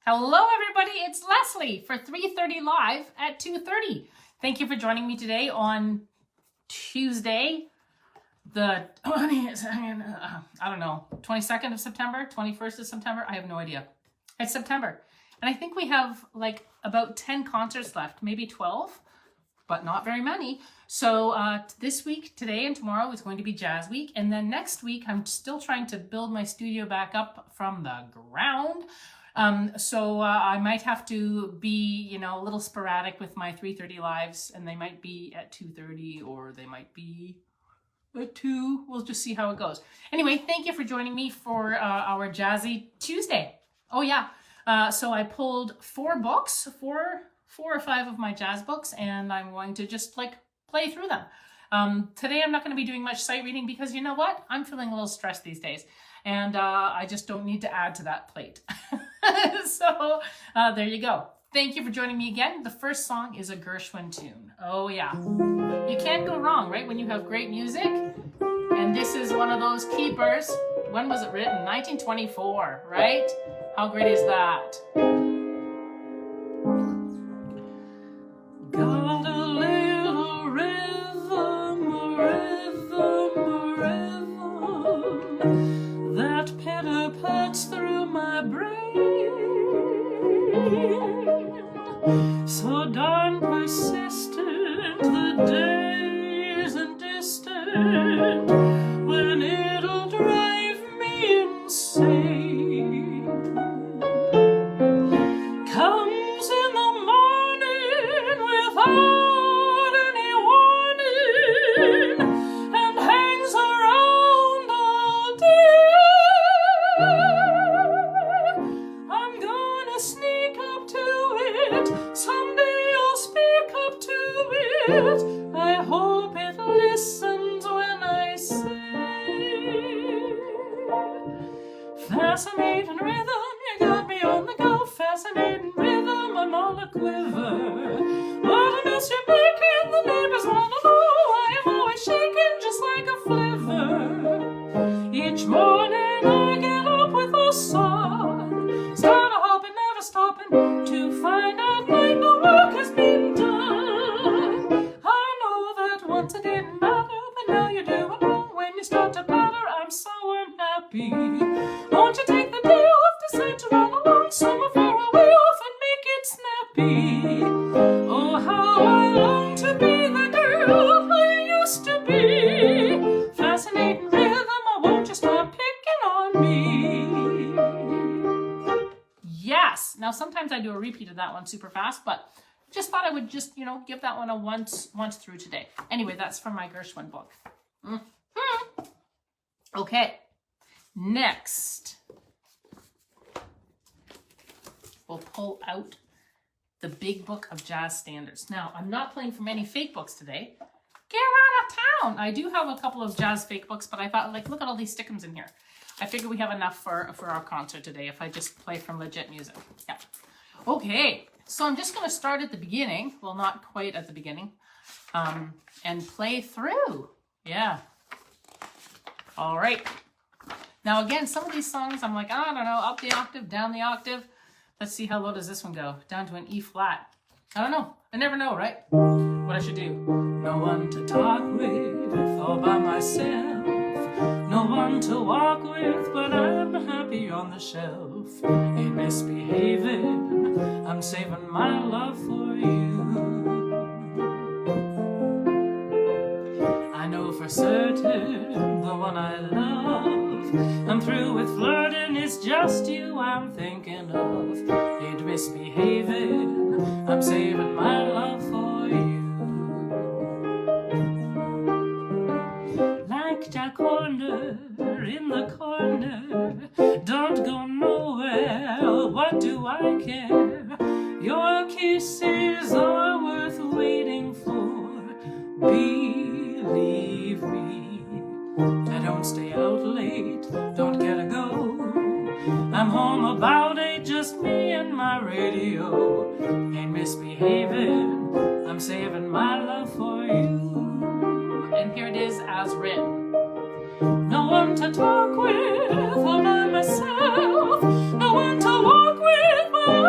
Hello everybody, it's Leslie for 3:30 Live at 2:30. Thank you for joining me today on Tuesday, the 22nd of September, 21st of September, I have no idea. It's September. And I think we have like about 10 concerts left, maybe 12, but not very many. So this week, today and tomorrow is going to be Jazz Week. And then next week, I'm still trying to build my studio back up from the ground. So I might have to be, a little sporadic with my 3:30 lives, and they might be at 2:30 or they might be at 2. We'll just see how it goes. Anyway, thank you for joining me for our Jazzy Tuesday. Oh yeah, so I pulled 4 books, four or 5 of my jazz books, and I'm going to just play through them. Today I'm not going to be doing much sight reading because you know what? I'm feeling a little stressed these days, and I just don't need to add to that plate. So there you go. Thank you for joining me again. The first song is a Gershwin tune. Oh yeah. You can't go wrong, right? When you have great music. And this is one of those keepers. When was it written? 1924, right? How great is that? Got a little rhythm, that pitter-pats through my brain. So darn persistent, the days and distant, when it'll drive me insane. Comes in the morning without any warning, and hangs around all day. I'm gonna sneak up to it, someday I'll speak up to it. I hope it listens when I say, fascinating rhythm, you got me on the go. Fascinating rhythm, I'm all a quiver. What a mess you're making, the neighbors wanna know. I am always shaking just like a flivver. Each morning I get up with a song, start a hopping, never stopping, to find out like the work has been done. I know that once it didn't matter, but now you're doing wrong. When you start to patter, I'm so unhappy. Won't you take the day off, decide to run along somewhere far away off and make it snappy? Oh, how I long to be the girl I used to be. Fascinating rhythm, oh, won't you stop picking on me? Yes. Now, sometimes I do a repeat of that one super fast, but just thought I would just, give that one a once through today. Anyway, that's from my Gershwin book. Okay. Next, we'll pull out the big book of jazz standards. Now, I'm not playing from any fake books today. Get out of town. I do have a couple of jazz fake books, but I thought, look at all these stickums in here. I figure we have enough for our concert today if I just play from legit music. Yeah. Okay, so I'm just going to start at the beginning. Well, not quite at the beginning. And play through. Yeah. All right. Now, again, some of these songs, I'm like, I don't know, up the octave, down the octave. Let's see how low does this one go. Down to an E flat. I don't know. I never know, right? What I should do. No one to talk with, all by myself. No one to walk with, but I'm happy on the shelf. Ain't misbehaving, I'm saving my love for you. I know for certain the one I love. I'm through with flirting, it's just you I'm thinking of. Ain't misbehaving, I'm saving my love for you. Like Jack Horner in the corner, don't go nowhere, what do I care? Your kisses are worth waiting for, believe me. I don't stay out late, don't get a go. I'm home about 8, just me and my radio. Ain't misbehaving, I'm saving my love for you. And here it is as written. No one to talk with all by myself, no one to walk with by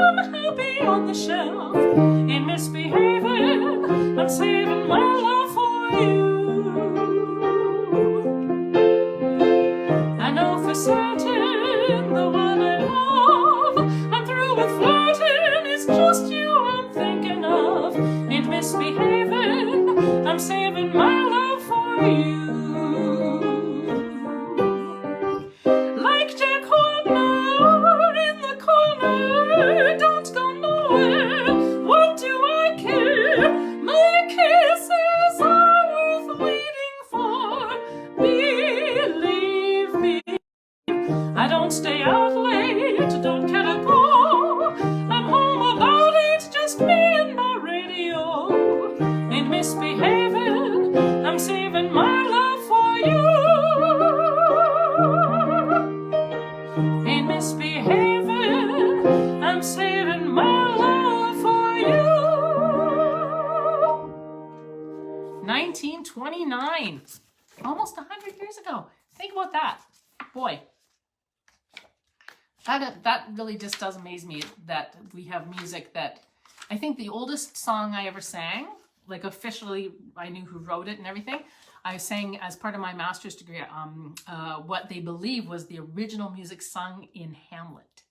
1929. Almost 100 years ago. Think about that. Boy. That really just does amaze me that we have music that, I think the oldest song I ever sang, like officially I knew who wrote it and everything, I sang as part of my master's degree what they believe was the original music sung in Hamlet.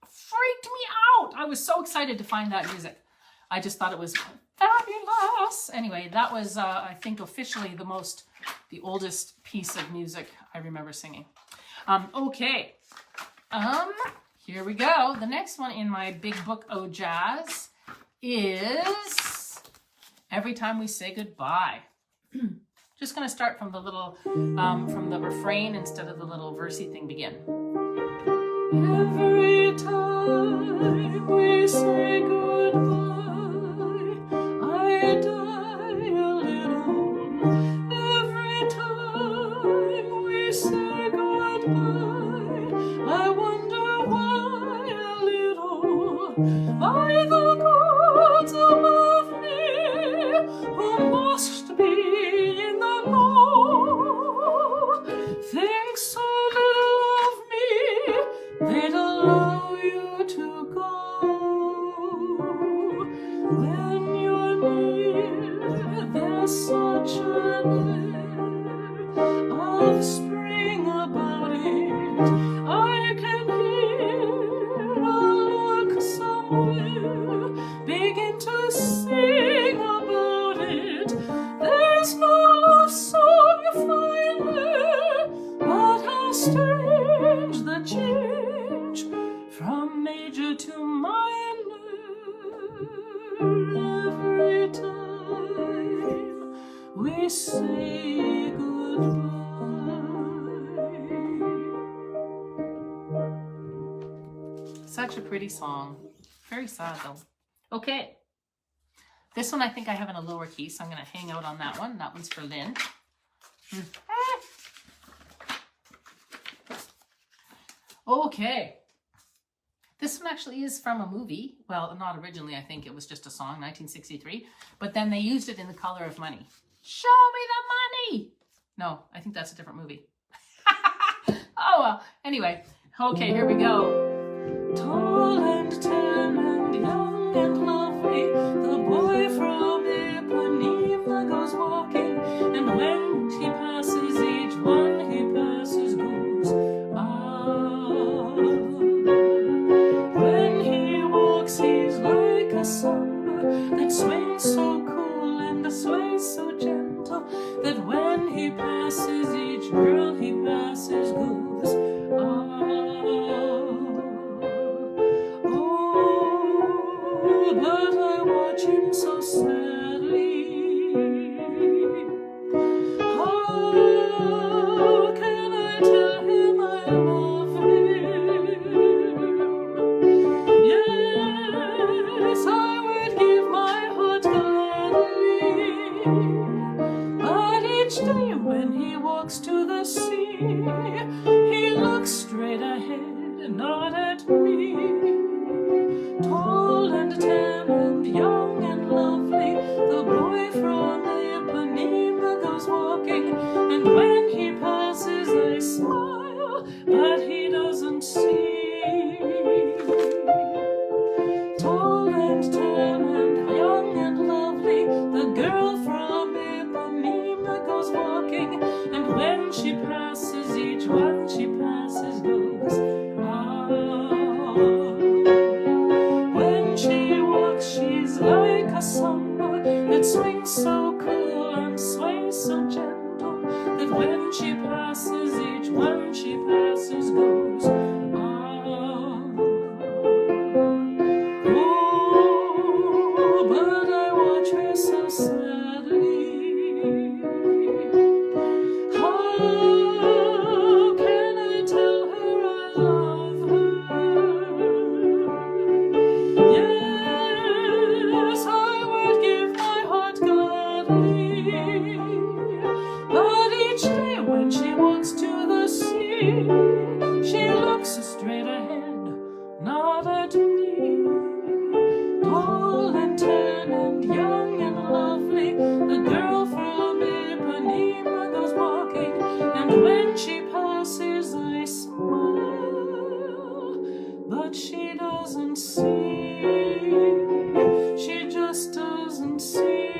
Freaked me out! I was so excited to find that music. I just thought it was fabulous. Anyway, that was, I think, officially the oldest piece of music I remember singing. Okay. Here we go. The next one in my big book, Oh Jazz, is Every Time We Say Goodbye. Just gonna start from the little, from the refrain instead of the little versey thing begin. Every time we say goodbye, I die a little. Every time we say goodbye, I wonder why a little. By the gods above me, who must be in the know, think so little of me, they'd allow you to go. When you're near, there's such an air of spring about it. I can hear a lark somewhere begin to sing about it. There's no love song you find there, but how strange the change from major to minor. Every time we say goodbye. Such a pretty song. Very sad though. Okay. This one I think I have in a lower key, so I'm going to hang out on that one. That one's for Lynn. Okay. This one actually is from a movie. Well, not originally, I think it was just a song, 1963. But then they used it in The Color of Money. Show me the money! No, I think that's a different movie. Oh, well. Anyway. Okay, here we go. Tall and tan and young and lovely, the boy from Ipanema goes walking, and when he passes each one he passes goes, ah. When he walks he's like a samba that swings so cool and sways so gentle, that when he passes each girl he passes goes, ah. But I watch him so sadly. How can I tell him I love him? Yes, I would give my heart gladly. But each day when he walks to the sea, he looks straight ahead, not at me. Tall and tan and young and lovely, the boy from Ipanema goes walking, and when he passes I smile, but he doesn't see. Tall and tan and young and lovely, the girl from Ipanema goes walking, and when she passes each one she passes goes, ah. She's like a samba that swings so cool and sways so gentle, that when she passes each one she passes goes, ah. Oh, but I watch her so sadly. How can I tell her I love her? Yes, I would give my heart gladly. But each day when she walks to the sea, she looks straight ahead, not at me. Tall and tan and young and lovely, the girl from but she doesn't see. She just doesn't see.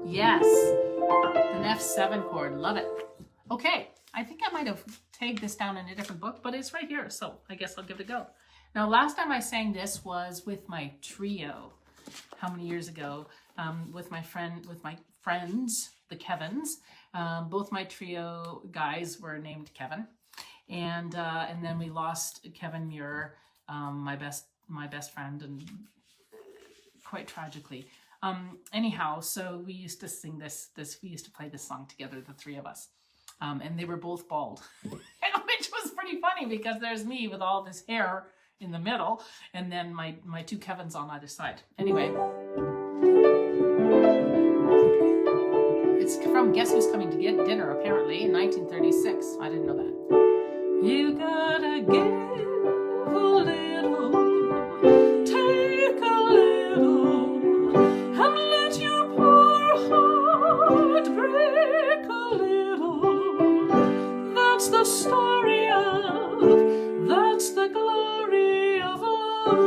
Yes, an F7 chord, love it. Okay, I think I might have tagged this down in a different book, but it's right here, so I guess I'll give it a go. Now, last time I sang this was with my trio. How many years ago? With my friends, the Kevins. Both my trio guys were named Kevin, and then we lost Kevin Muir, my best friend, and quite tragically. Anyhow, so we used to sing this. We used to play this song together, the three of us, and they were both bald, which was pretty funny because there's me with all this hair in the middle, and then my two Kevins on either side. Anyway. It's from Guess Who's Coming to Get Dinner, apparently, in 1936. I didn't know that. You gotta give a little, take a little, and let your poor heart break a little. That's the story of, that's the glory of love.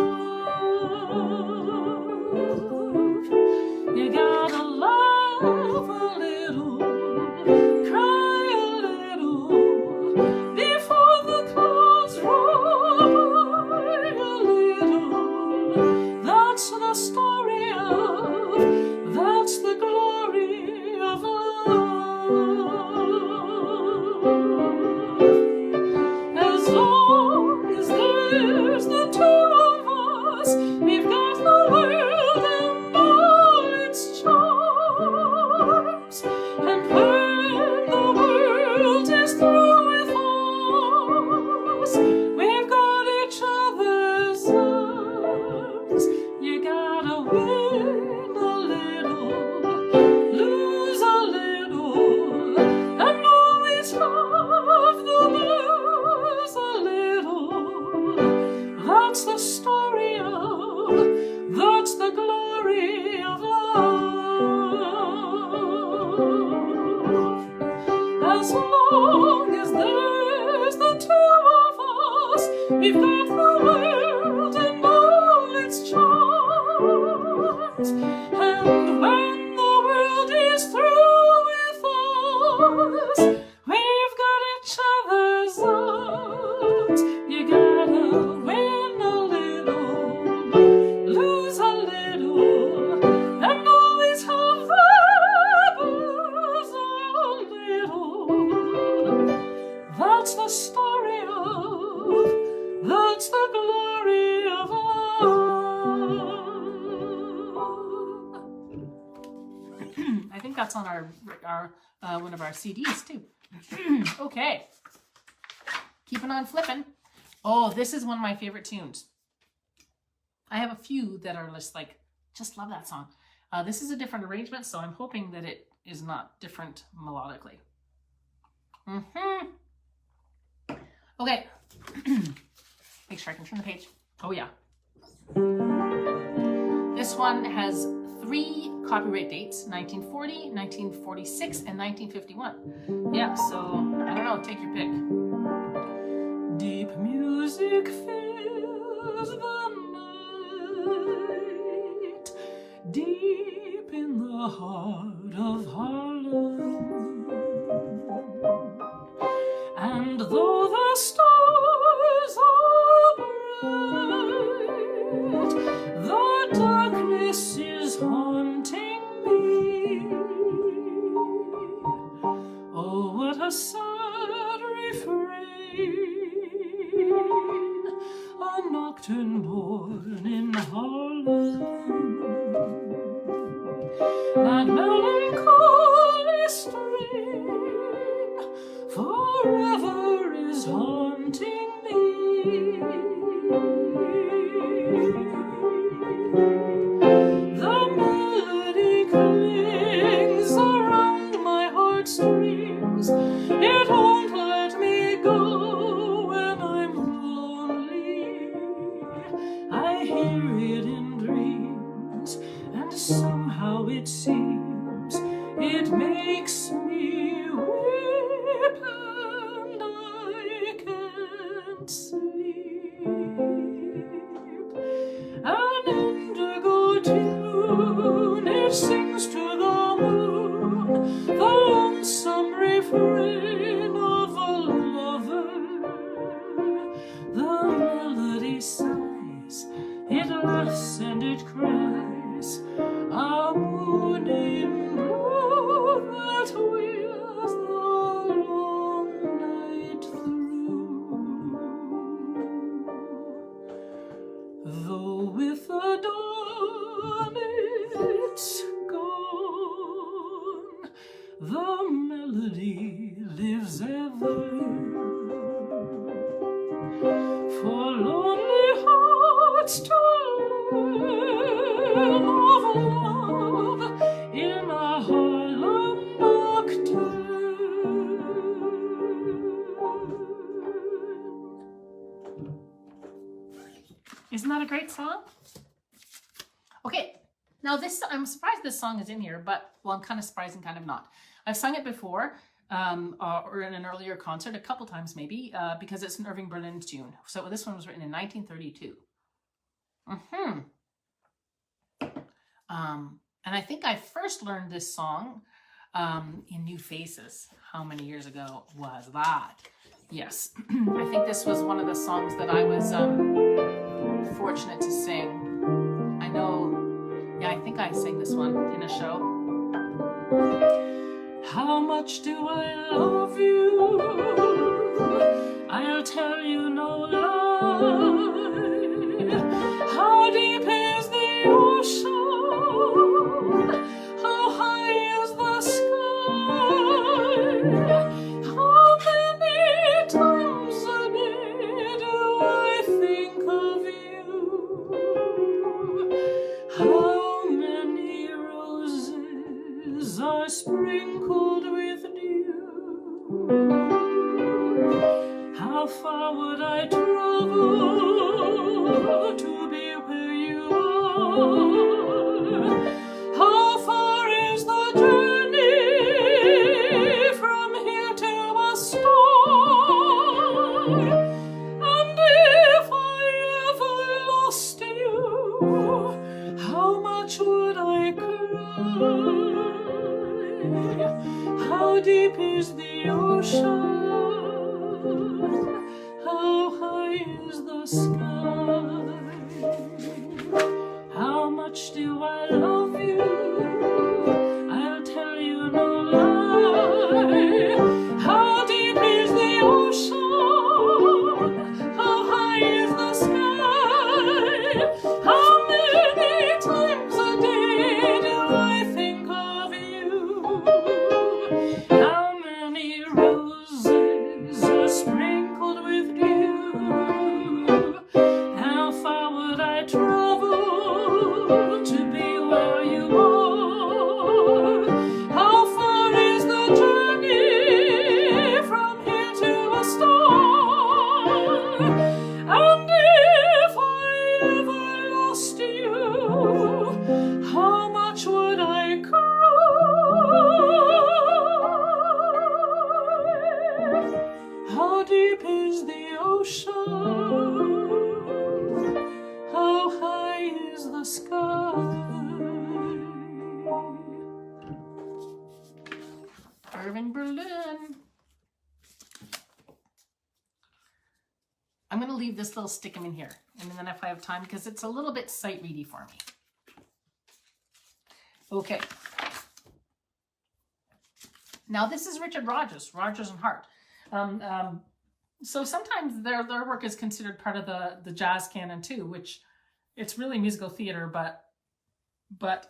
You gotta love a little, cry a little, before the clouds roll by a little. That's the story of, that's the glory of love. As long as there's the two of us, we've got the world and all its charms. And when the world is through with us, we've got each other's arms. You gotta win a little, lose a little, and always have the blues a little. That's the story of, that's the glory of love. As long as there's the two of us, we've got the world and all its charms. And when the world is through with us, we've got each other's arms. You gotta win a little, lose a little, and always have the blues a little. That's the story of, that's the glory of love. I think that's on our one of our CDs too. Okay, keeping on flipping. Oh, this is one of my favorite tunes. I have a few that are just like, just love that song. This is a different arrangement, so I'm hoping that it is not different melodically. Okay, make sure I can turn the page. Oh yeah. This one has 3 copyright dates, 1940, 1946, and 1951. Yeah, so, I don't know, take your pick. Deep music fills the night, deep in the heart of Harlem. And though the stars are bright, the darkness is haunting me. Oh, what a sad refrain, a nocturne born in Harlem. That melancholy strain forever is haunting me. The melody clings around my heartstrings. It won't let me go when I'm lonely. I hear it in dreams, and somehow it seems For lonely hearts to learn of love in a Harlem Nocturne. Isn't that a great song? Okay, now this, I'm surprised this song is in here, but, well, I'm kind of surprised and kind of not. I've sung it before, or in an earlier concert, a couple times maybe, because it's an Irving Berlin tune. So this one was written in 1932. And I think I first learned this song in New Faces. How many years ago was that? Yes, I think this was one of the songs that I was fortunate to sing. I know, yeah, I think I sang this one in a show. How much do I love you? I'll tell you no lie. How deep is the ocean? How high is the sky? How many times a day do I think of you? How many roses are sprinkled with dew? How far would I travel to be where you are? How far is the journey from here to a star? And if I ever lost you, how much would I cry? How deep is the ocean? How high is the sky? How much do I love you? I'll tell you no lie. How deep is the ocean? How high is the sky? How many times a day do I think of you? How many roses are sprinkled with dew? How far would I travel to be where you are? How far is the journey from here to a star? And if I ever lost you, how much would I cry? How deep is the ocean? How high is the sky? Irving Berlin. I'm going to leave this little stickum in here, and then if I have time, because it's a little bit sight-ready for me. Okay. Now this is Richard Rodgers and Hart. So sometimes their work is considered part of the jazz canon too, which it's really musical theater, but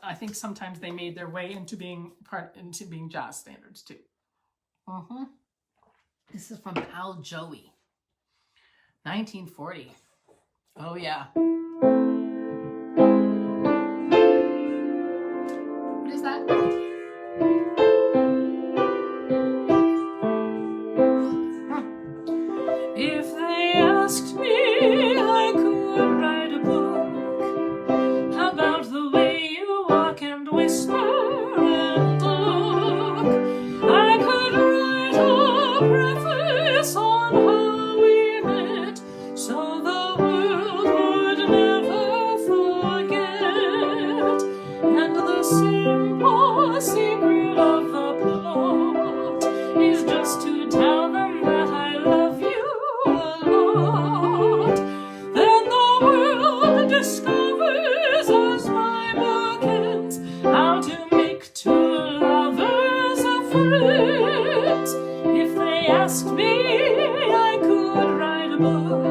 I think sometimes they made their way into being jazz standards too. This is from Al Joey, 1940. Oh yeah. What is that? If they asked me, I could write a book about the way you walk and whisper and look. I could write a preface on how we met, so the world would never forget. And the simple secret of the plot is just to tell them that I love you a lot. Then the world discovers as my book ends how to make two lovers of friends. If they asked me, I could write a book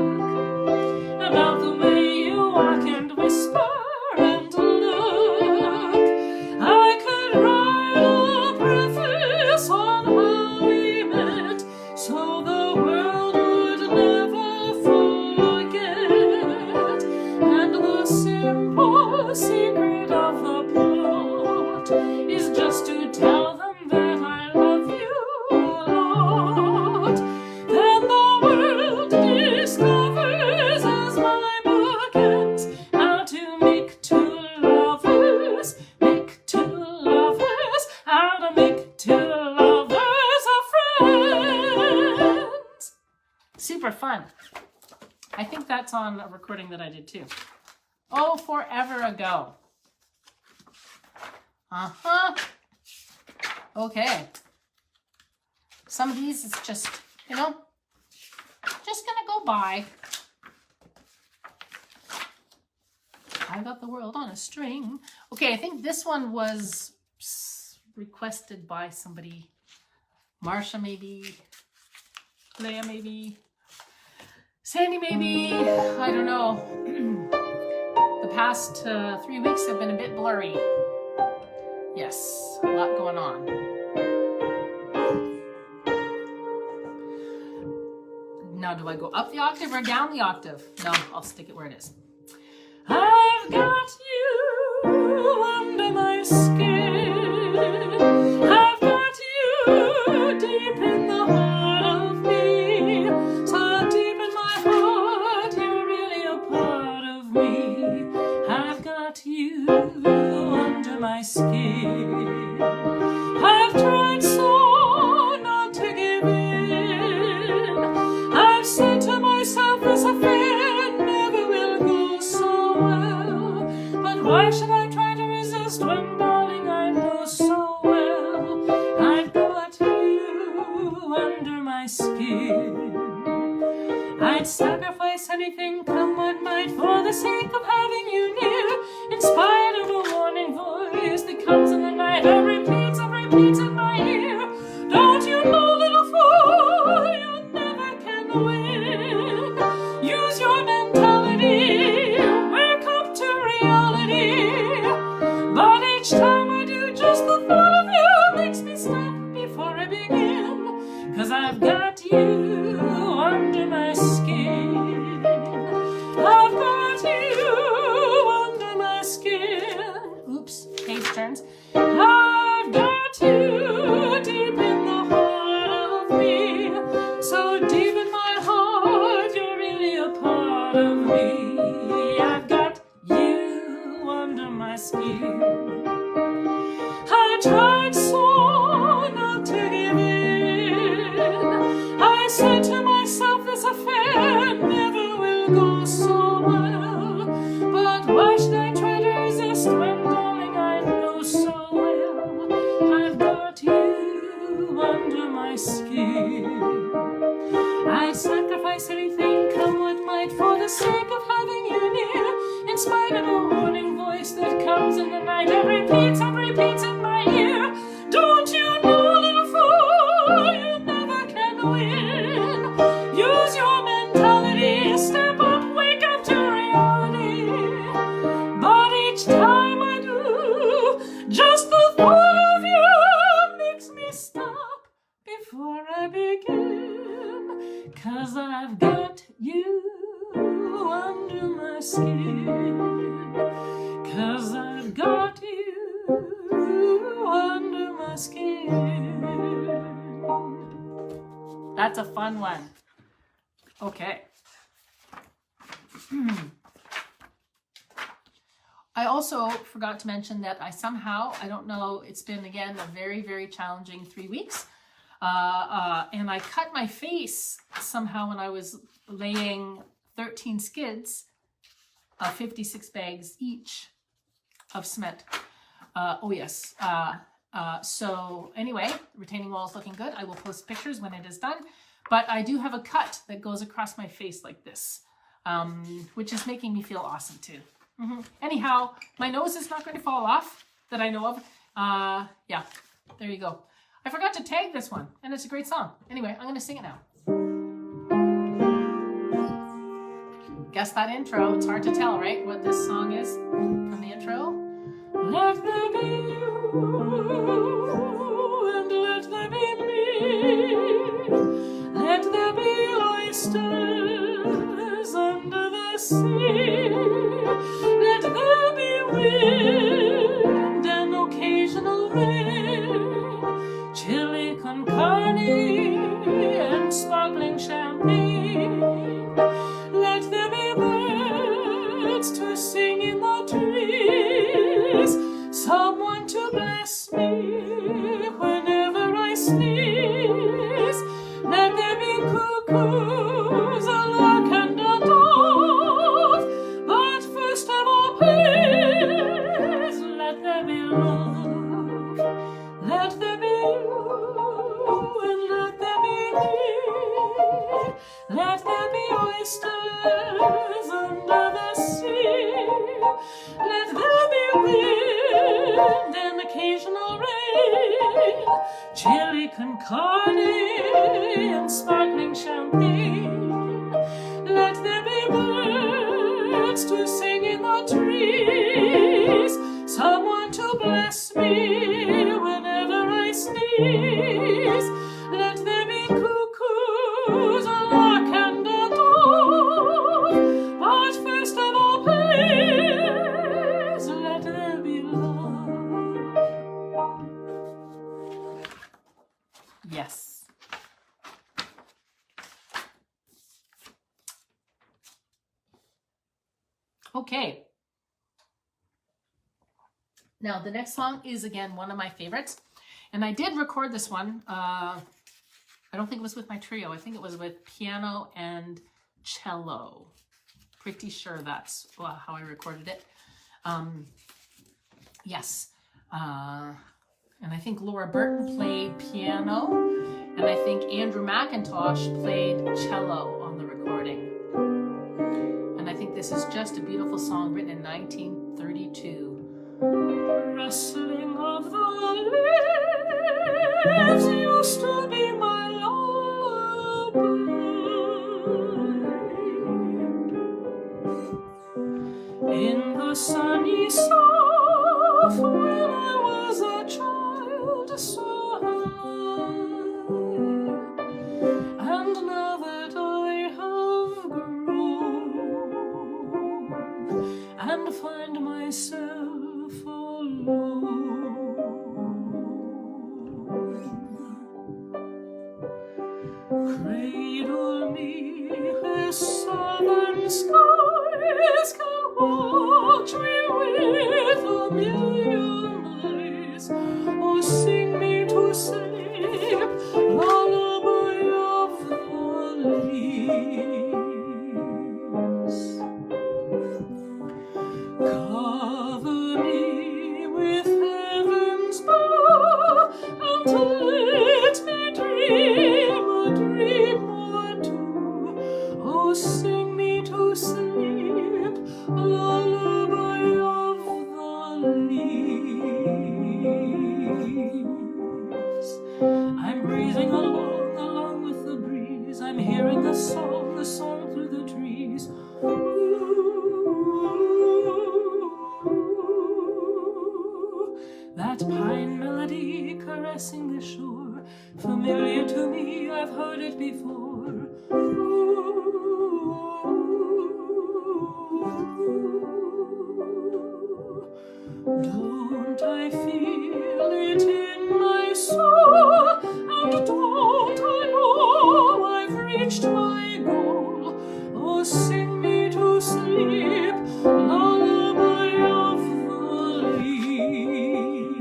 about the way you walk and whisper and look. I could write a preface on how we met, so the Super fun. I think that's on a recording that I did too. Oh, forever ago. Okay. Some of these is just, you know, just gonna go by. I got the world on a string. Okay, I think this one was requested by somebody. Marsha maybe. Leah maybe. Sandy maybe. I don't know. The past 3 weeks have been a bit blurry. Yes, a lot going on. Now, do I go up the octave or down the octave? No, I'll stick it where it is. I've got you under my skin. I've got you deep in the heart of me. So deep in my heart, you're really a part of me. I've got you under my skin. I've tried so not to give in. I've said to myself, this affair never will go so well. But why should I try to resist when, darling, I know so well I've got you under my skin. I'd sacrifice anything, come what might, for the sake of having you near. In spite of a warning voice that comes in the night and repeats in my ear. Don't you know, little fool, you never can win. Use your mentality, wake up to reality. But each time I do, just the thought of you makes me stop before I begin. 'Cause I've got you under my skin. I've got you under my skin. Oops, page turns. I've got you deep in the heart of me. So deep in my heart, you're really a part of me. I've got you under my skin. I tried so not to give in. I said to myself, this affair never will go so well. But why should I try to resist when, darling, I know so well I've got you under my skin. I'd sacrifice anything, come what might, for the sake of having you near. In spite of a warning voice that comes in the night and repeats in my ear. Don't you know, little fool, you never can win. Use your mentality, step up, wake up to reality. But each time I do, just the thought of you makes me stop before I begin. 'Cause I've got you under my skin. 'Cause I've got you under my skin. That's a fun one. Okay. I also forgot to mention that I don't know, it's been again a very, very challenging 3 weeks. And I cut my face somehow when I was laying 13 skids of 56 bags each of cement. So anyway, retaining wall is looking good. I will post pictures when it is done. But I do have a cut that goes across my face like this, which is making me feel awesome too. Anyhow, my nose is not going to fall off that I know of. Yeah, there you go. I forgot to tag this one, and it's a great song. Anyway, I'm going to sing it now. Guess that intro. It's hard to tell, right, what this song is from the intro. Let there be you, and let there be me. Let there be oysters under the sea. Let there be wind and occasional rain. Chili con carne and sparkling champagne. Let there be birds to sing in the trees. Someone to bless me whenever I sneeze. Let there be cuckoo cuckoos, a lark and a dove. But first of all, please let there be love. Let there be you and let there be me. Let there be oysters under the sea. Let there be wind and occasional rain, chili con carne and sparkling champagne. Let there be birds to sing in the trees, someone to bless me whenever I sneeze. Let there be cuckoos, a lark and a dove. But first of all, please let there be love. Yes. Okay. Now, the next song is, again, one of my favorites. And I did record this one. I don't think it was with my trio. I think it was with piano and cello. Pretty sure that's how I recorded it. Yes. And I think Laura Burton played piano. And I think Andrew McIntosh played cello on the recording. And I think this is just a beautiful song written in 1932. Rustling of the leaves used to be my lullaby. In the sunny south when I was a child so high, and now that I have grown and find myself alone, cradle me as southern skies can watch me with a million eyes, or sing me to sleep, lullaby of the leaves. Cover me with heaven's bow, and let me dream a dream or two. Oh, sing me to sleep, lullaby of the leaves. I'm breezing along with the breeze. I'm hearing the song through the trees. That pine melody caressing the shore, familiar to me, I've heard it before. Don't I feel it in my soul, and don't I know I've reached my goal? Oh, sing me to sleep, lullaby of the leaves.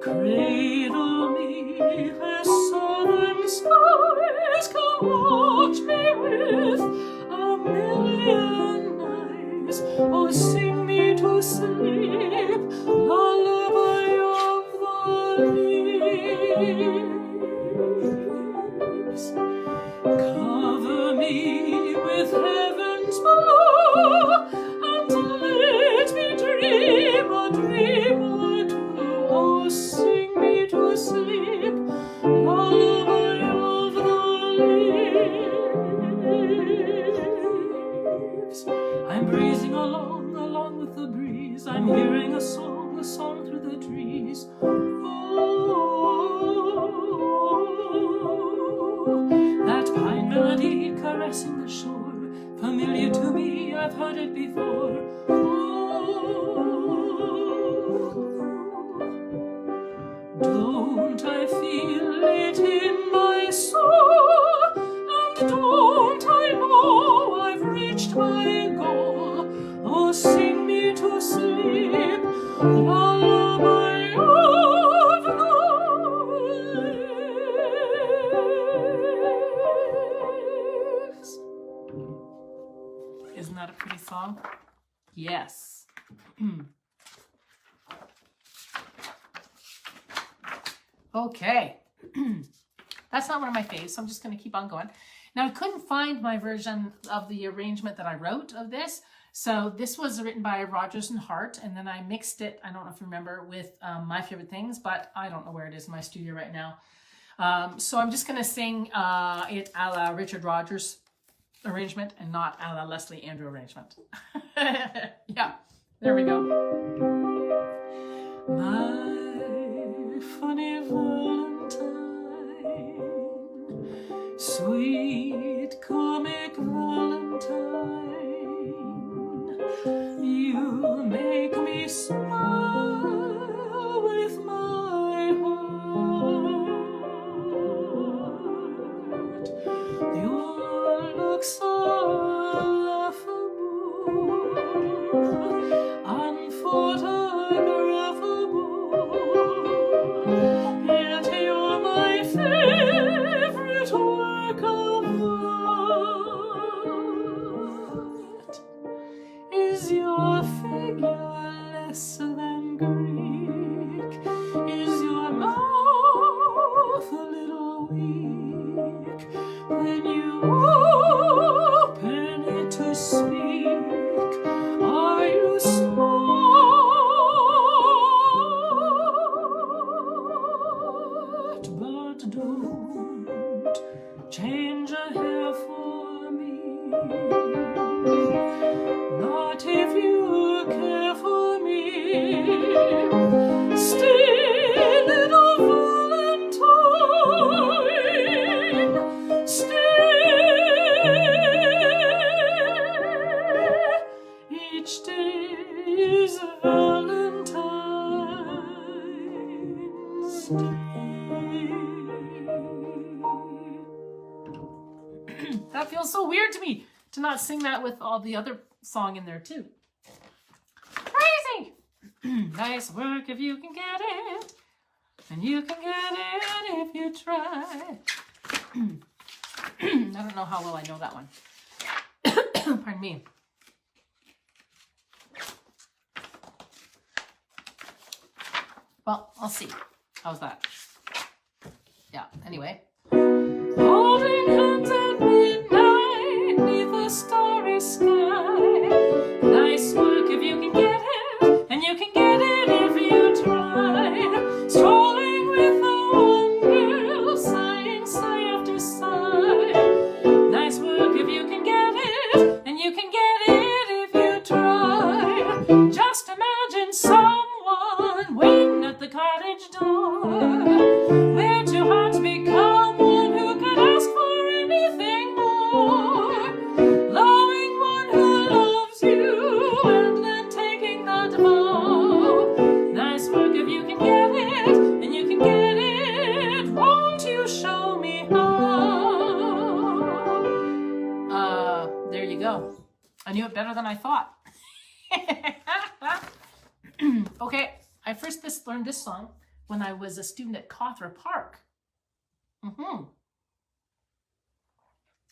Cradle me as southern skies can watch me with a million eyes. Oh, sing me to sleep, lullaby of the leaves. Cover me with heaven's bow, and let me dream a dream or two. Oh, sing me to sleep, lullaby of the leaves. I'm breezing along with the breeze. I'm hearing a song through the trees. That pine melody caressing the shore, familiar to me, I've heard it before. Don't I feel it in my soul, and don't I know I've reached my goal? Oh, sing me to sleep, lullaby of the that a pretty song? Yes. Okay. That's not one of my faves, so I'm just going to keep on going. Now, I couldn't find my version of the arrangement that I wrote of this. So this was written by Rodgers and Hart, and then I mixed it, I don't know if you remember, with My Favorite Things, but I don't know where it is in my studio right now. So I'm just going to sing it a la Richard Rodgers arrangement and not a la Leslie Andrew arrangement. Yeah, there we go. My funny Valentine, sweet comic Valentine, you make me smile with my heart. Your looks so laughable, unphotographable, yet you're my favorite work of art. Is your figure less than Greek? Is your mouth a little weak when you open it to speak? Are you smart? But don't change a hair for me. Not if you care for me. Stay, little Valentine. Stay. Each day is Valentine's Day. That feels so weird to me, to not sing that with all the other song in there too. Crazy! Nice work if you can get it, and you can get it if you try. I don't know how well I know that one. Pardon me. Well, I'll see. How's that? Yeah, anyway. Holding hands at midnight beneath a starry sky. Nice work if you can get it, and you can get it if you try. Strolling with the one girl, sighing sigh after sigh. Nice work if you can get it, and you can get it if you try. Just imagine someone waiting at the cottage door, where two hearts become one, who could ask for anything more. Loving one who loves you, and then taking that vow. Nice work if you can get it, and you can get it. Won't you show me how? There you go. I knew it better than I thought. Okay, I first learned this song when I was a student at Cawthra Park.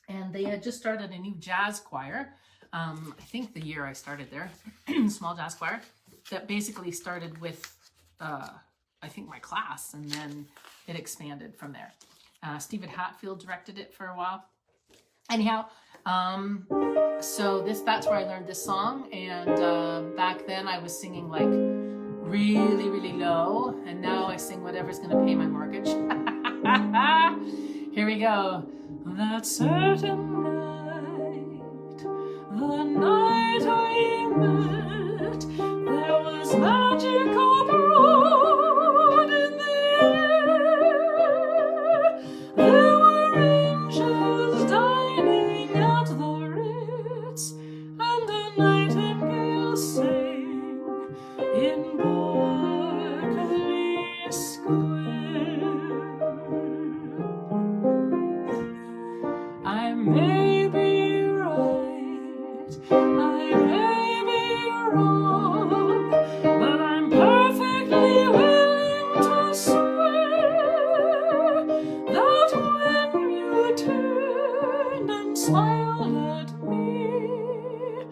And they had just started a new jazz choir. I think the year I started there, small jazz choir, that basically started with, I think, my class, and then it expanded from there. Stephen Hatfield directed it for a while. Anyhow, so that's where I learned this song, and back then I was singing like really, really low, and now I sing whatever's gonna pay my mortgage. Here we go. That certain night, the night we met, there was magical brood in the air. There were angels dining at the Ritz, and a nightingale sang in Berkeley Square. I may be right, I may be wrong, but I'm perfectly willing to swear that when you turned and smiled at me,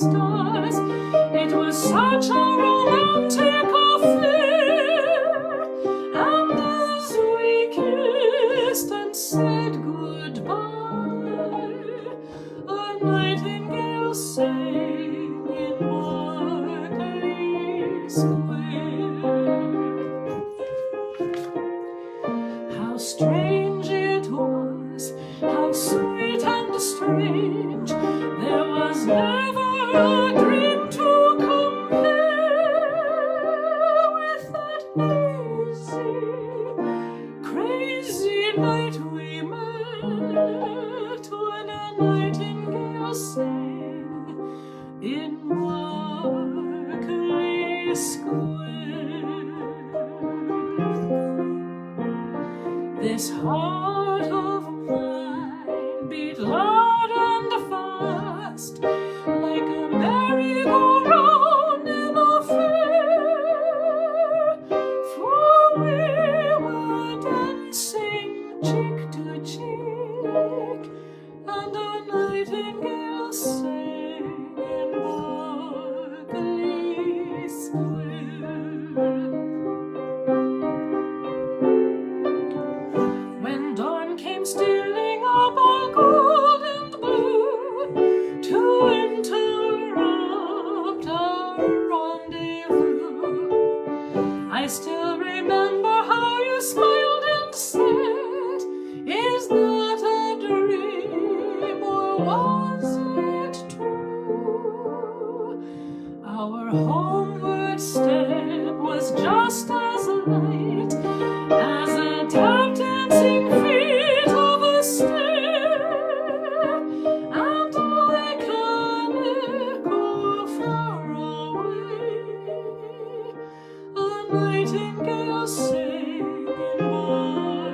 stars. It was such a romantic affair. And as we kissed and said goodbye, a nightingale sang in Berkeley Square. How strange it was, how sweet and strange, there was never a dream to compare with that crazy night we met when a nightingale sang in Berkeley Square. This heart of mine beat loud and fast, like a merry-go-round in a fair. For we were dancing cheek to cheek, and a nightingale sang in Berkeley Square. When dawn came stealing up all gold and blue to interrupt our rendezvous, I still remember how you smiled and said, "Is that a dream or was it true?" Our homeward step was just as light as a tap dancing feet of a stair, and like an echo far away, a nightingale sang in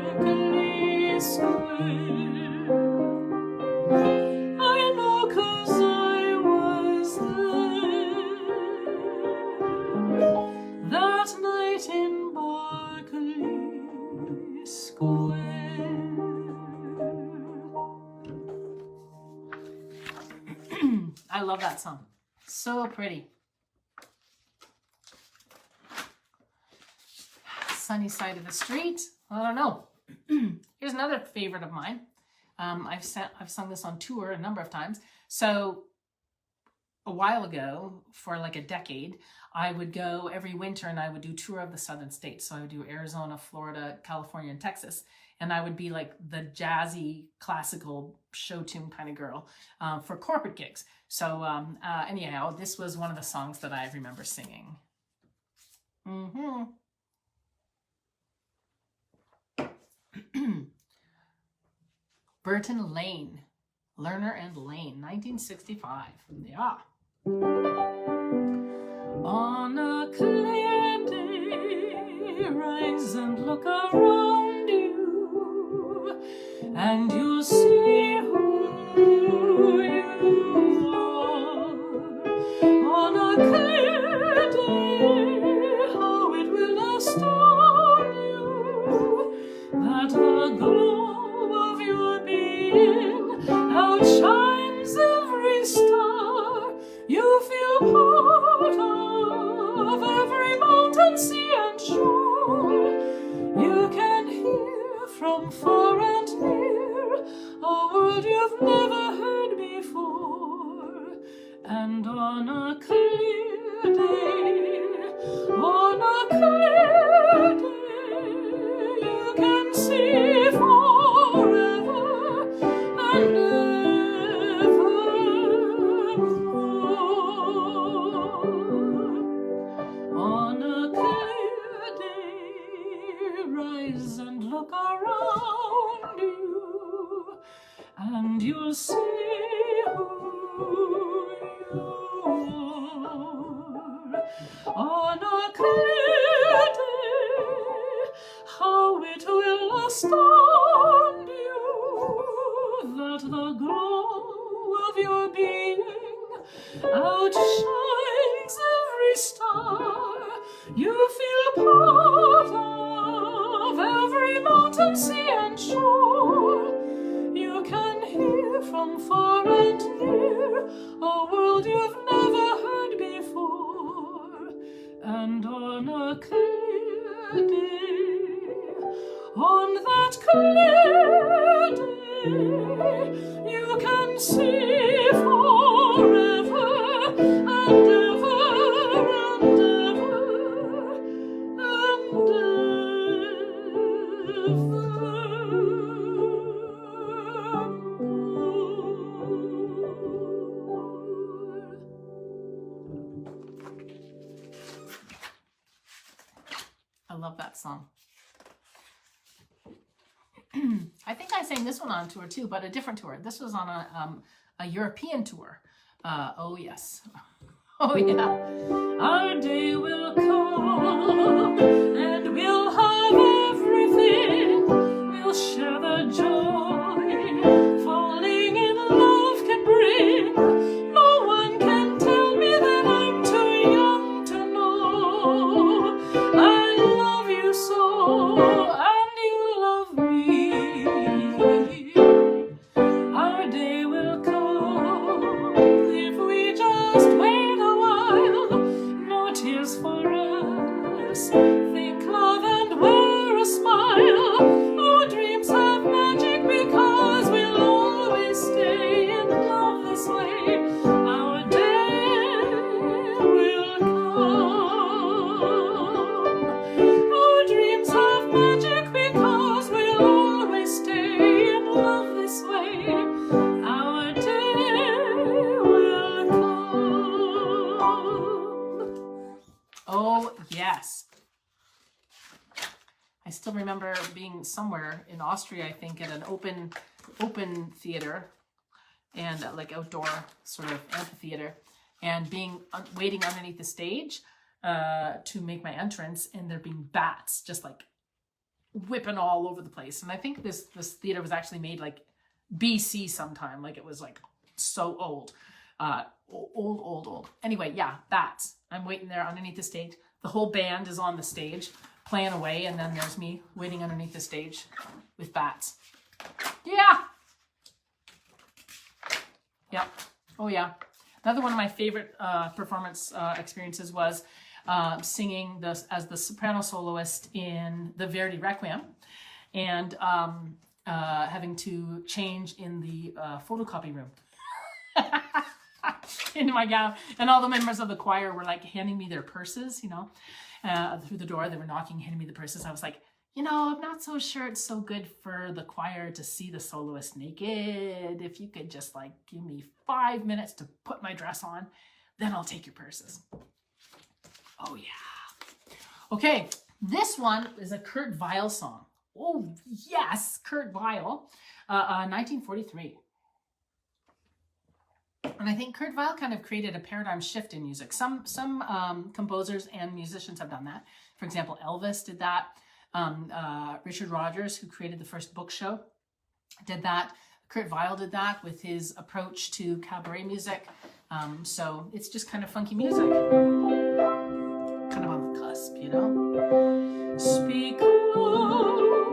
Berkeley Square. I know 'cause I was there that night in Berkeley Square. I love that song. So pretty. Sunny Side of the Street. I don't know. Here's another favorite of mine. I've sung this on tour a number of times. So a while ago, for like a decade, I would go every winter and I would do tour of the southern states. So I would do Arizona, Florida, California, and Texas. And I would be like the jazzy, classical show tune kind of girl for corporate gigs. So anyhow, this was one of the songs that I remember singing. Burton Lane, Lerner and Lane, 1965. Yeah. On a clear day, rise and look around you, and you'll see who you are. On a clear day, how it will astound you that the glow of your being outshines every star. You feel part of every mountain, sea, and shore. You can hear from far and near a world you've never heard before. And on a clear day, on a clear day, you can see forever and evermore. On a clear day, rise and look around you, and you'll see who you are. On a clear day, how it will astound you that the glow of your being outshines every star. You feel part of every mountain, sea, and shore. You can hear from far and near a world you've never clear day, you can see forever and ever and ever and I love that song. I think I sang this one on tour too, but a different tour. This was on a European tour. Oh yes. Oh yeah. Our day will come and we'll have everything. We'll share the joy falling in love can bring. No one can tell me that I'm too young to know. I love you so and you love me. Our day will come if we just wait a while. No tears for us. Think love and wear a smile. Our dreams have magic because we'll always stay in love this way. Our day will come. Our dreams have magic because we'll always stay in love this way. Our day will come. Oh, yes. I still remember being somewhere in Austria, I think, at an open theater and like outdoor sort of amphitheater, and being waiting underneath the stage to make my entrance, and there being bats just like whipping all over the place. And I think this theater was actually made like BC sometime, like it was like so old, old. Anyway, yeah, bats. I'm waiting there underneath the stage. The whole band is on the stage playing away, and then there's me waiting underneath the stage with bats. Yeah. Yeah. Oh yeah. Another one of my favorite performance experiences was singing as the soprano soloist in the Verdi Requiem, and having to change in the photocopy room into my gown, and all the members of the choir were like handing me their purses, you know, through the door. They were knocking, handing me the purses. I was like, you know, I'm not so sure it's so good for the choir to see the soloist naked. If you could just like give me 5 minutes to put my dress on, then I'll take your purses. Oh yeah. Okay, this one is a Kurt Weill song. Oh yes, Kurt Weill, 1943. And I think Kurt Weill kind of created a paradigm shift in music. Some composers and musicians have done that. For example, Elvis did that. Richard Rodgers, who created the first book show, did that. Kurt Weill did that with his approach to cabaret music. So it's just kind of funky music. Kind of on the cusp, you know? Speak love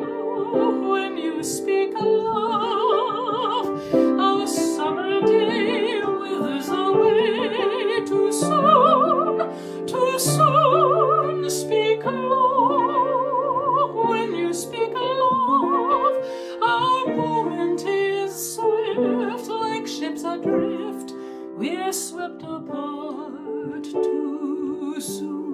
when you speak love. Our summer day withers away too soon, too soon. Speak love when you speak love. Our moment is swift, like ships adrift. We're swept apart too soon.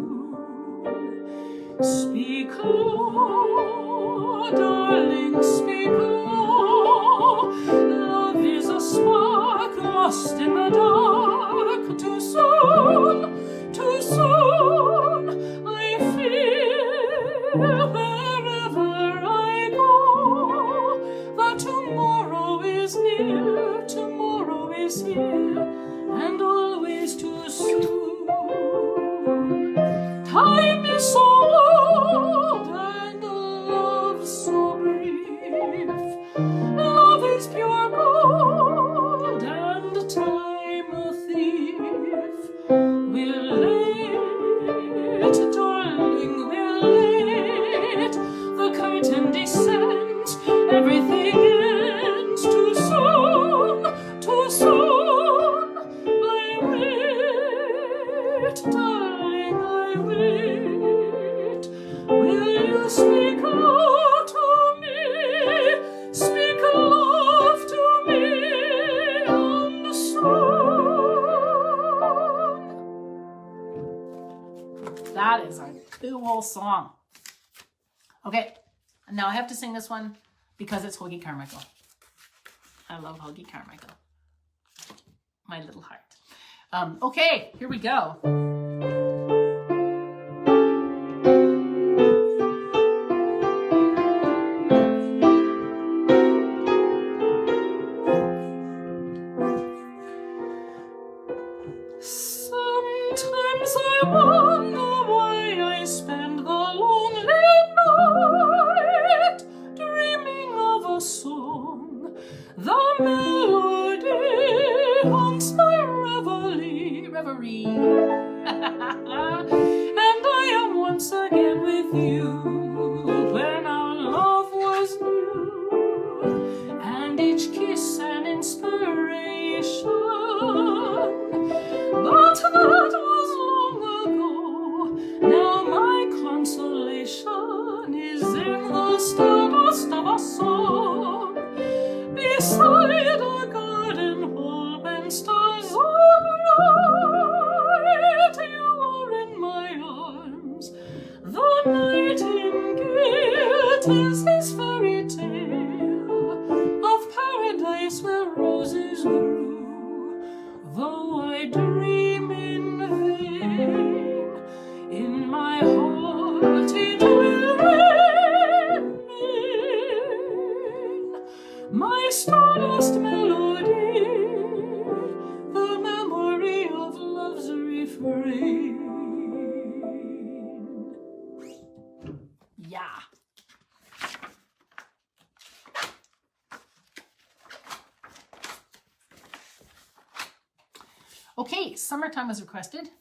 Speak low, darling, speak low. Love is a spark lost in the dark. Too soon, too soon. I feel wherever I go that tomorrow is near, tomorrow is here, and always too soon. Time is so old and love so brief. Love is pure gold and time a thief. We're late, darling, we're late. The curtain descends, everything ends too soon, too soon. I wait, darling, I wait. Will you speak out to me That is a cool song. Okay, now I have to sing this one because it's Hoagie Carmichael. I love Hoagie Carmichael. My little heart. Okay, here we go. Sometimes I wonder why I spend the lonely night dreaming of a song. The melody haunts my reverie. And I am once again with you when our love was new, and each kiss an inspiration. But that was long ago. Now my consolation is in the stardust of a song beside a garden wall when stars are bright. You are in my arms. The nightingale tells his fairy tale of paradise where roses grew. Though I dream in vain, in my heart it will remain. My stardust melody, the memory of love's refrain. Yeah. Okay, Summertime was requested.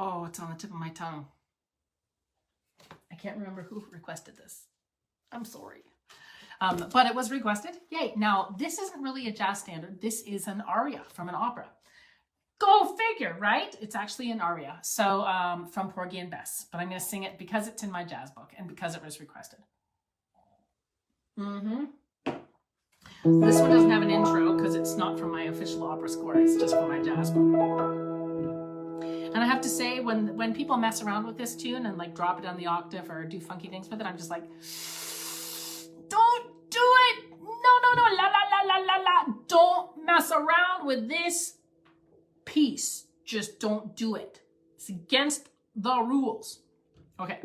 Oh, it's on the tip of my tongue. I can't remember who requested this. I'm sorry. But it was requested. Yay. Now, this isn't really a jazz standard. This is an aria from an opera. Go figure, right? It's actually an aria. So from Porgy and Bess. But I'm going to sing it because it's in my jazz book and because it was requested. This one doesn't have an intro because it's not from my official opera score. It's just from my jazz book. And I have to say, when people mess around with this tune and like drop it on the octave or do funky things with it, I'm just like, don't do it. No, la, la, la, la, la, la. Don't mess around with this piece. Just don't do it. It's against the rules. Okay.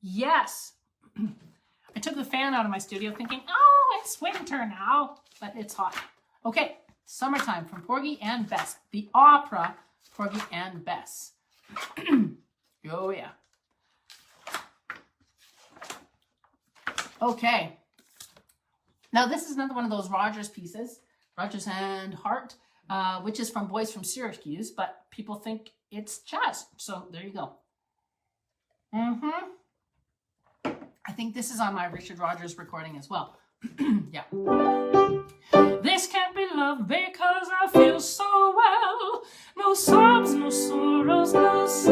Yes. I took the fan out of my studio thinking, oh, it's winter now, but it's hot. Okay, Summertime from Porgy and Bess. The opera, Porgy and Bess. Oh, yeah. Okay. Now, this is another one of those Rodgers pieces, Rodgers and Hart, which is from Boys from Syracuse, but people think it's jazz. So there you go. I think this is on my Richard Rodgers recording as well. Yeah. This can't be love because I feel so well. No sobs, no sorrows, no sighs.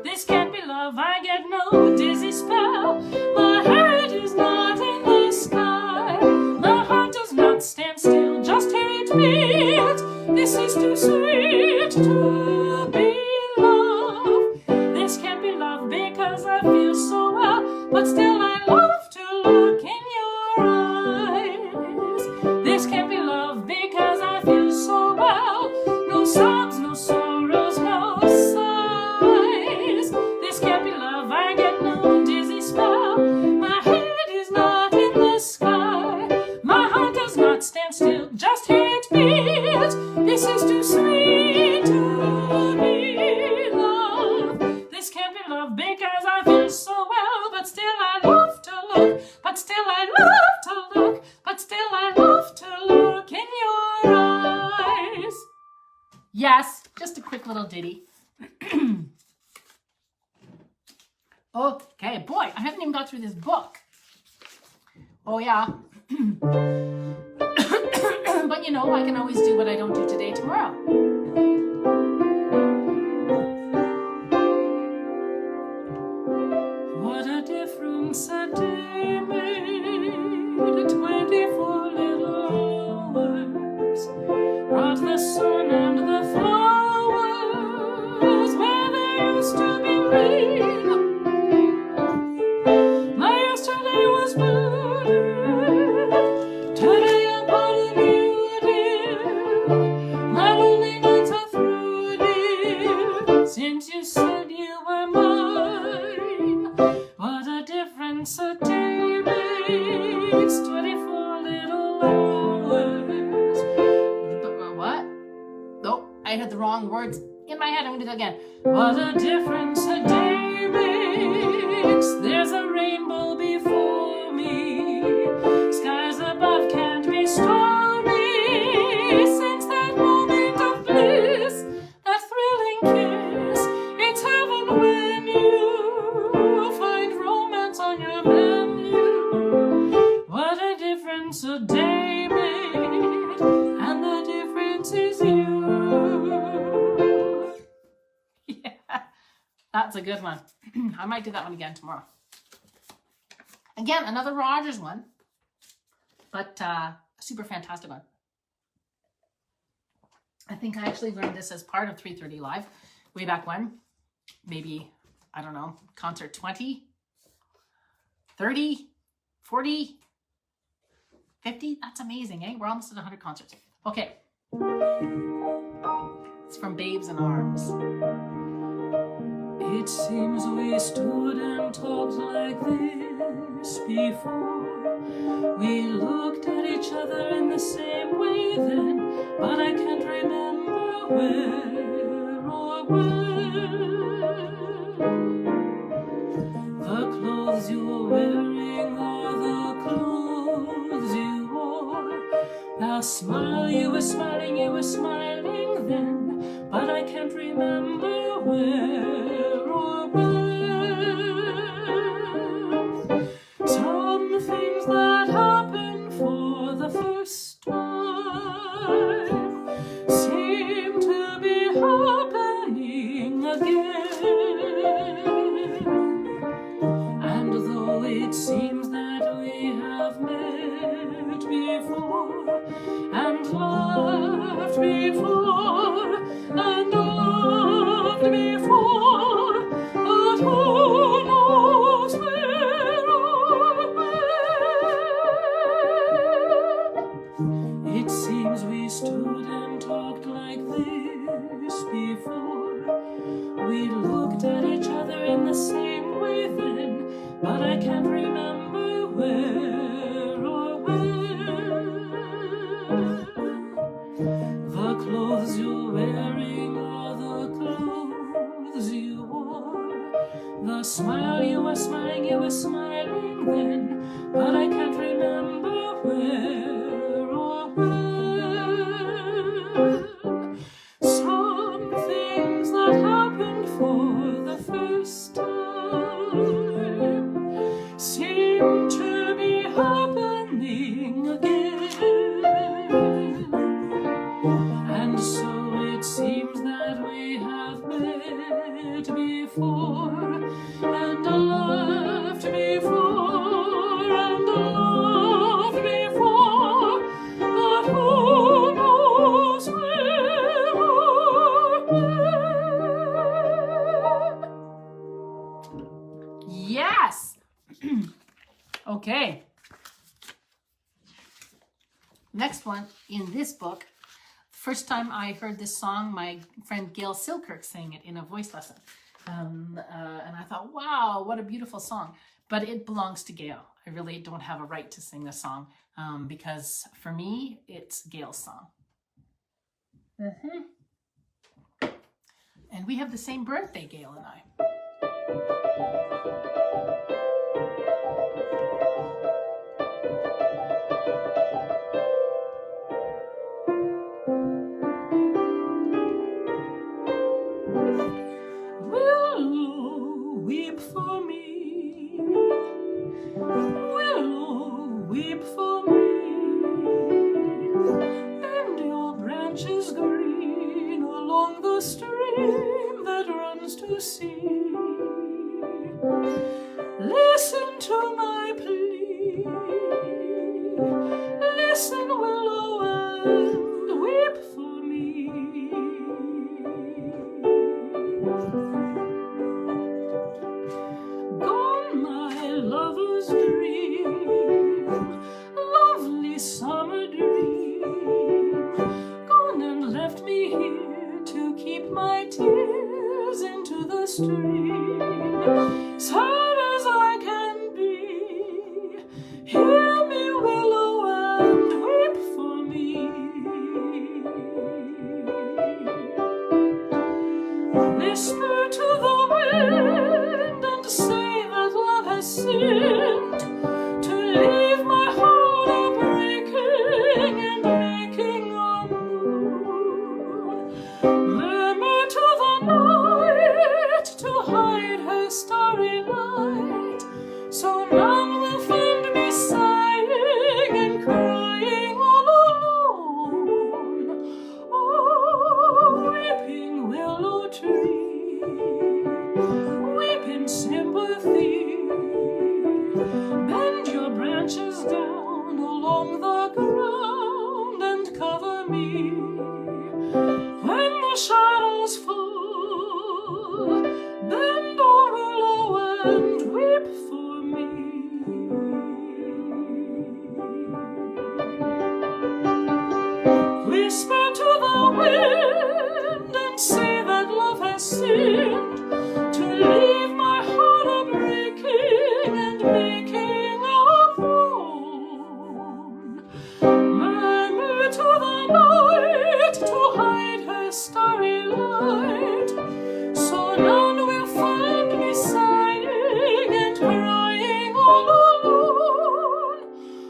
This can't be love, I get no dizzy spell. My head is not in the sky. My heart does not stand still, just hear it beat. This is too sweet to be love. This can't be love because I feel so well, but still I love to look in your eyes. This can't be love because I feel so well. No sobs, no sorrows, no sighs. This can't be love, I get no dizzy spell. My head is not in the sky. My heart does not stand still, just hear it beat. This is too sweet to be love. This can't be love because I feel so well, but still I love to look, but still I love to look, but still I love to look in your eyes. Yes, just a quick little ditty. Okay, boy, I haven't even got through this book. Oh, yeah. But you know, I can always do what I don't do today tomorrow. What a difference a day made, 24 little hours, brought the sun and the flowers where there used to be rain. My yesterday was blue, today I'm part of you, dear. My lonely nights are through, dear, since you said you were mine. What a difference a day makes, 24 little hours. What? Nope, I had the wrong words in my head. I'm gonna do it again. What a difference a day makes. There's a rainbow before me. Skies above can't be stormy. Since that moment of bliss, that thrilling kiss, it's heaven when you find romance on your menu. What a difference a day made, and the difference is you. Yeah, that's a good one. I might do that one again tomorrow. Again, another Rodgers one, but a super fantastic one. I think I actually learned this as part of 3:30 Live way back when. Maybe, I don't know, concert 20, 30, 40, 50. That's amazing, eh? We're almost at 100 concerts. Okay. It's from Babes in Arms. It seems we stood and talked like this before. We looked at each other in the same way then, but I can't remember where or when. The clothes you were wearing or the clothes you wore. The smile you were smiling then, but I can't remember where or when. Some things that happen for the first time seem to be happening again. And though it seems that we have met before and laughed before and loved before, but who knows where or when? It seems we stood and talked like this before. We looked at each other in the same way then, but I can't remember where or when. The clothes you're wearing are the clothes you wore. The smile you were smiling then, but I can't remember where or when. Some things that happened for the first time seem to be happening again. And so it seems that we have met before, and laughed before, and loved before, but who knows where or when? Yes! Okay. Next one in this book. First time I heard this song, my friend Gail Silkirk sang it in a voice lesson. And I thought, wow, what a beautiful song. But it belongs to Gail. I really don't have a right to sing this song because for me, it's Gail's song. And we have the same birthday, Gail and I. Weep for me, willow, weep for me, bend your branches green along the stream that runs to sea. Listen to my plea, listen, willow, and weep for me. Lover's dream, lovely summer dream, gone and left me here to keep my tears into the stream. Sad as I can be, hear me, willow, and weep for me. Whisper to the wind and say that love has sinned to leave my heart a-breaking and making a moon. Murmur to the night to hide her starry light, so none will find me sighing and crying all alone. Oh, weeping willow tree, weep in sympathy, bend your branches down along the ground and cover me. When the shadows fall, bend, oh willow, and weep for me. Whisper to the wind and say that love has sinned to leave my heart a-breaking and making a moan. Murmur to the night to hide her starry light, so none will find me sighing and crying all alone.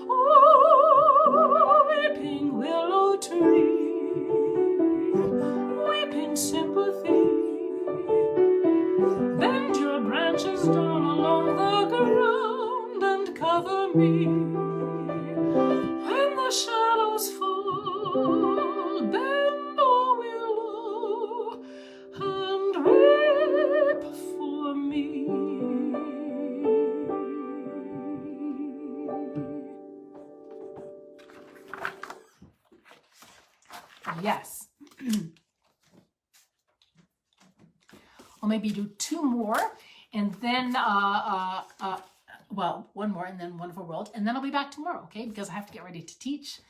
Oh, weeping willow tree, weep in sympathy, bend your branches down along the ground and cover me. When the shadows fall, bend, oh willow, and weep for me. Yes. I'll maybe do two more, and then, well, one more, and then Wonderful World, and then I'll be back tomorrow, okay? Because I have to get ready to teach.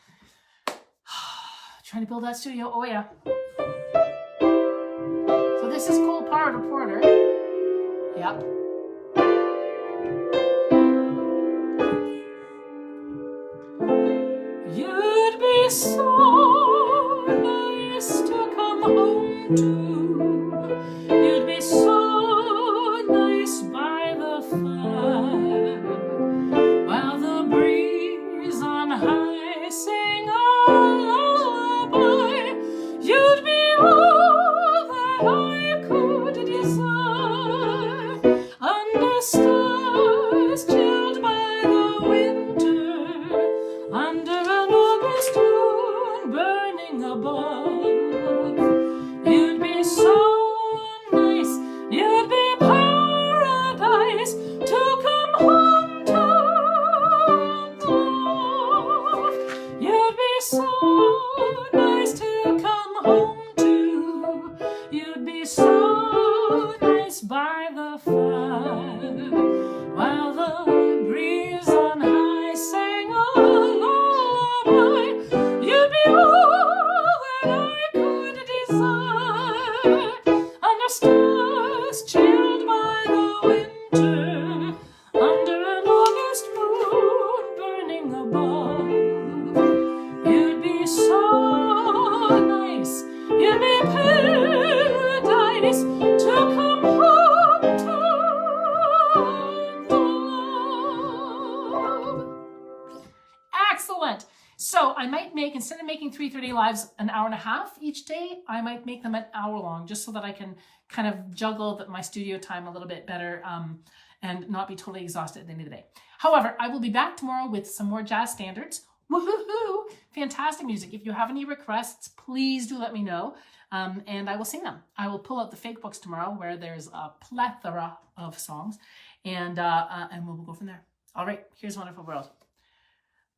Trying to build that studio, oh yeah. So this is Cole Porter. Yep. so nice to come home to. You'd be so nice by the fire, while the breeze on high sang a lullaby. You'd be all that I could desire, under stars chilled by the winter, under an August moon burning above. You'd be so nice, you'd be paradise to come home to. You'd be so nice to come home to. You'd be so nice by the fire, while the breeze on high sang a lullaby. You'd be all that I could desire, under stars chilled by the winter, under an August moon burning above. You'd be so nice, you'd be paradise to come home to. Excellent. So I might make, instead of making 3:30 lives an hour and a half each day, I might make them an hour long, just so that I can kind of juggle my studio time a little bit better and not be totally exhausted at the end of the day. However, I will be back tomorrow with some more jazz standards. Woohoo! Fantastic music. If you have any requests, please do let me know, and I will sing them. I will pull out the fake books tomorrow, where there's a plethora of songs, and we'll go from there. All right, here's Wonderful World.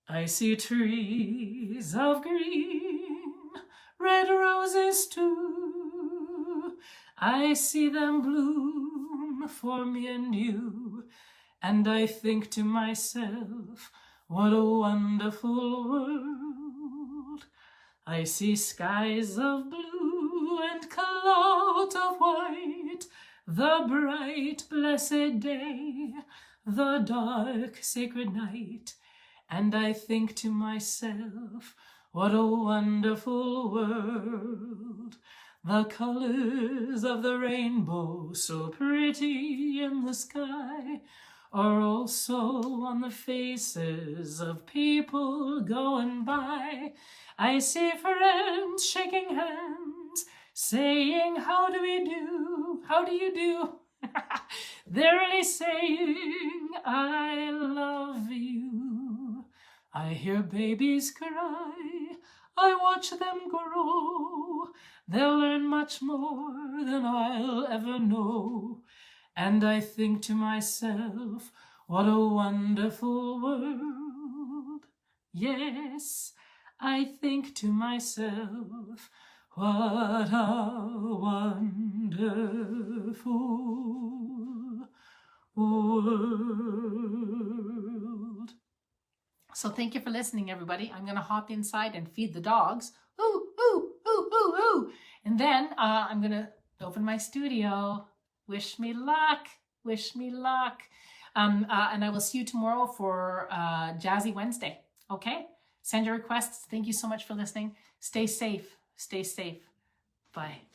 I see trees of green, red roses too. I see them bloom for me and you, and I think to myself, what a wonderful world. I see skies of blue and clouds of white, the bright blessed day, the dark sacred night. And I think to myself, what a wonderful world. The colors of the rainbow, so pretty in the sky, are also on the faces of people going by. I see friends shaking hands, saying, how do we do? How do you do? They're really saying, I love you. I hear babies cry, I watch them grow. They'll learn much more than I'll ever know. And I think to myself, what a wonderful world. Yes, I think to myself, what a wonderful world. So thank you for listening, everybody. I'm going to hop inside and feed the dogs. Ooh, ooh, ooh, ooh, ooh. And then I'm going to open my studio. Wish me luck. Wish me luck. And I will see you tomorrow for Jazzy Wednesday. Okay? Send your requests. Thank you so much for listening. Stay safe. Stay safe. Bye.